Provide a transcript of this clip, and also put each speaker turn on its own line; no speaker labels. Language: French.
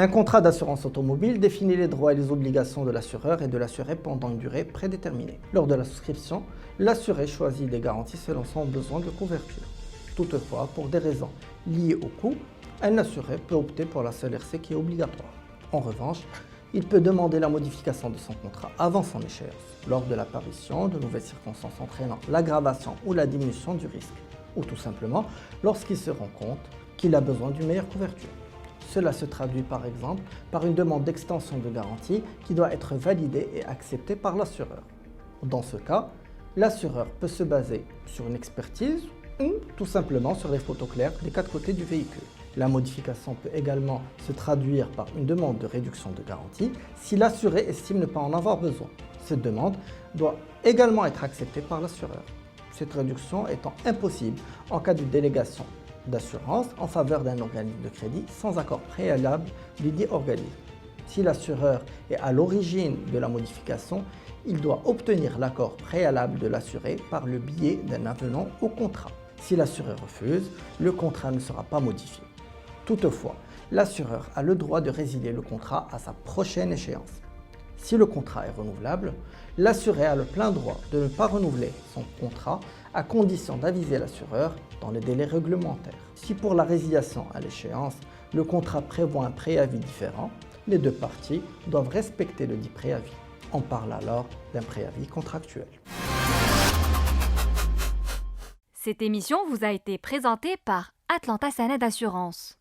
Un contrat d'assurance automobile définit les droits et les obligations de l'assureur et de l'assuré pendant une durée prédéterminée. Lors de la souscription, l'assuré choisit des garanties selon son besoin de couverture. Toutefois, pour des raisons liées au coût, un assuré peut opter pour la seule RC qui est obligatoire. En revanche, il peut demander la modification de son contrat avant son échéance, lors de l'apparition de nouvelles circonstances entraînant l'aggravation ou la diminution du risque, ou tout simplement lorsqu'il se rend compte qu'il a besoin d'une meilleure couverture. Cela se traduit par exemple par une demande d'extension de garantie qui doit être validée et acceptée par l'assureur. Dans ce cas, l'assureur peut se baser sur une expertise ou tout simplement sur les photos claires des quatre côtés du véhicule. La modification peut également se traduire par une demande de réduction de garantie si l'assuré estime ne pas en avoir besoin. Cette demande doit également être acceptée par l'assureur. Cette réduction étant impossible en cas de délégation d'assurance en faveur d'un organisme de crédit sans accord préalable du dit organisme. Si l'assureur est à l'origine de la modification, il doit obtenir l'accord préalable de l'assuré par le biais d'un avenant au contrat. Si l'assureur refuse, le contrat ne sera pas modifié. Toutefois, l'assureur a le droit de résilier le contrat à sa prochaine échéance. Si le contrat est renouvelable, l'assuré a le plein droit de ne pas renouveler son contrat à condition d'aviser l'assureur dans les délais réglementaires. Si pour la résiliation à l'échéance, le contrat prévoit un préavis différent, les deux parties doivent respecter le dit préavis. On parle alors d'un préavis contractuel.
Cette émission vous a été présentée par Atlanta Sanad Assurance.